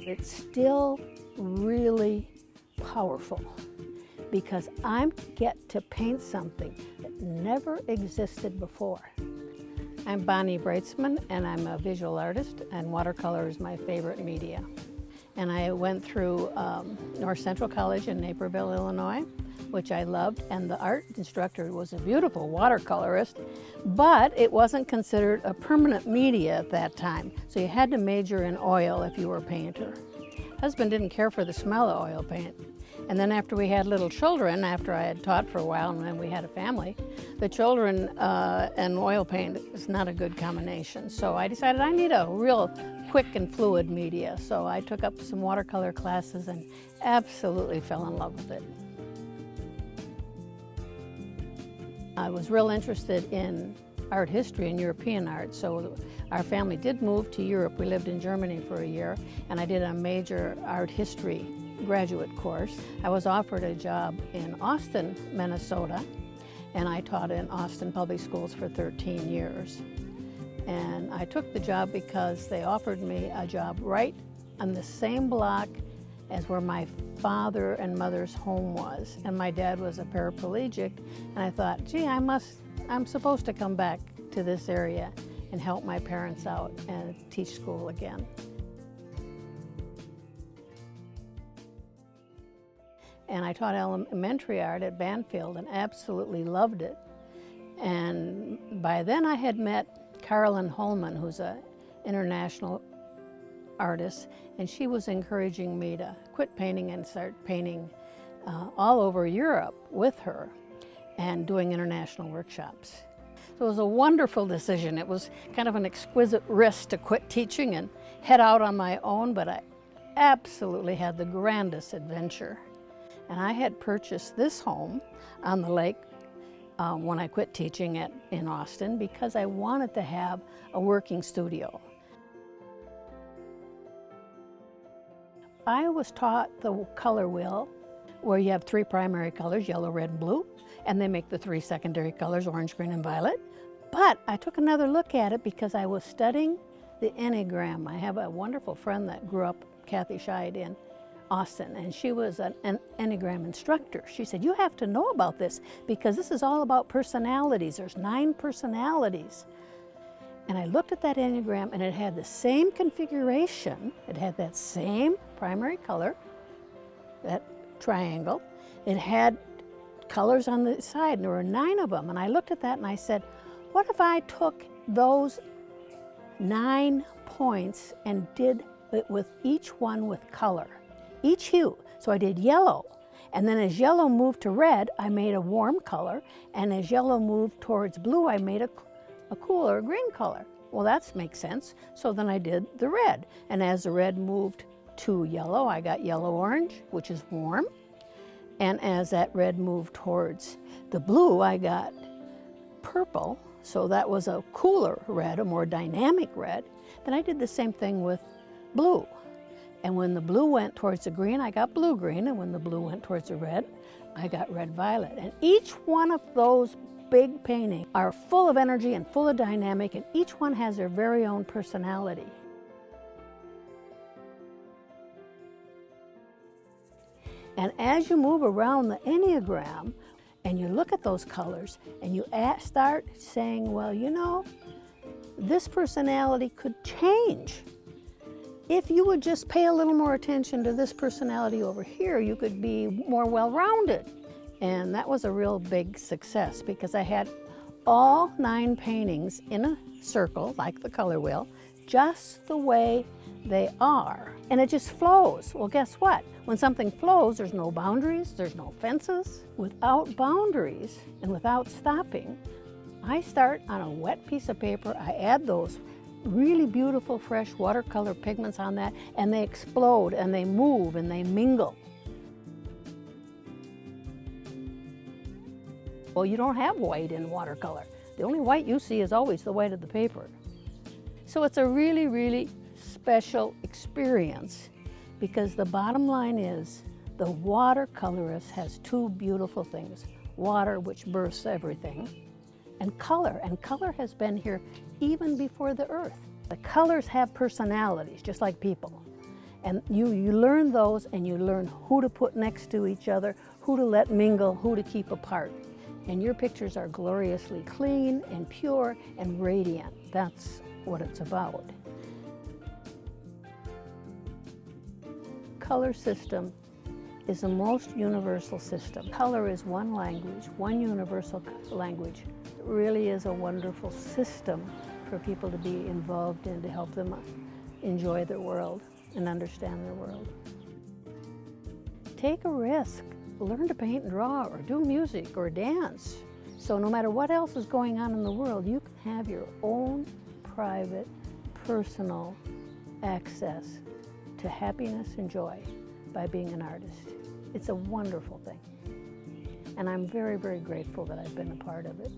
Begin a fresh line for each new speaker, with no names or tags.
It's still really powerful because I get to paint something that never existed before. I'm Bonnie Broitzman, and I'm a visual artist, and watercolor is my favorite media. And I went through North Central College in Naperville, Illinois, which I loved, and the art instructor was a beautiful watercolorist, but it wasn't considered a permanent media at that time, so you had to major in oil if you were a painter. Husband didn't care for the smell of oil paint. And then after we had little children, after I had taught for a while and then we had a family, the children and oil paint is not a good combination. So I decided I need a real quick and fluid media. So I took up some watercolor classes and absolutely fell in love with it. I was real interested in art history and European art, so our family did move to Europe. We lived in Germany for a year, and I did a major art history graduate course. I was offered a job in Austin, Minnesota, and I taught in Austin public schools for 13 years. And I took the job because they offered me a job right on the same block as where my father and mother's home was. And my dad was a paraplegic, and I thought, gee, I'm supposed to come back to this area and help my parents out and teach school again. And I taught elementary art at Banfield and absolutely loved it. And by then I had met Carolyn Holman, who's an international artist, and she was encouraging me to quit painting and start painting all over Europe with her and doing international workshops. So it was a wonderful decision. It was kind of an exquisite risk to quit teaching and head out on my own, but I absolutely had the grandest adventure. And I had purchased this home on the lake when I quit teaching in Austin because I wanted to have a working studio. I was taught the color wheel, where you have 3 primary colors, yellow, red, and blue, and they make the 3 secondary colors, orange, green, and violet. But I took another look at it because I was studying the Enneagram. I have a wonderful friend that grew up, Kathy Scheid, in Austin, and she was an Enneagram instructor. She said, you have to know about this because this is all about personalities. There's 9 personalities. And I looked at that Enneagram, and it had the same configuration. It had that same primary color, that triangle. It had colors on the side, and there were 9 of them. And I looked at that and I said, what if I took those 9 points and did it with each one with color? Each hue. So I did yellow, and then as yellow moved to red, I made a warm color, and as yellow moved towards blue, I made a cooler green color. Well, that makes sense. So then I did the red, and as the red moved to yellow, I got yellow-orange, which is warm, and as that red moved towards the blue, I got purple, so that was a cooler red, a more dynamic red. Then I did the same thing with blue. And when the blue went towards the green, I got blue-green, and when the blue went towards the red, I got red-violet. And each one of those big paintings are full of energy and full of dynamic, and each one has their very own personality. And as you move around the Enneagram, and you look at those colors, and you start saying, well, you know, this personality could change. If you would just pay a little more attention to this personality over here, you could be more well-rounded. And that was a real big success because I had all 9 paintings in a circle, like the color wheel, just the way they are. And it just flows. Well, guess what? When something flows, there's no boundaries, there's no fences. Without boundaries and without stopping, I start on a wet piece of paper, I add those really beautiful fresh watercolor pigments on that, and they explode and they move and they mingle. Well, you don't have white in watercolor. The only white you see is always the white of the paper. So it's a really, really special experience because the bottom line is the watercolorist has 2 beautiful things. Water, which births everything, and color has been here even before the earth. The colors have personalities, just like people. And you learn those, and you learn who to put next to each other, who to let mingle, who to keep apart. And your pictures are gloriously clean and pure and radiant. That's what it's about. Color system is the most universal system. Color is one language, one universal language. It really is a wonderful system for people to be involved in, to help them enjoy their world and understand their world. Take a risk. Learn to paint and draw, or do music or dance. So no matter what else is going on in the world, you can have your own private, personal access to happiness and joy by being an artist. It's a wonderful thing. And I'm very, very grateful that I've been a part of it.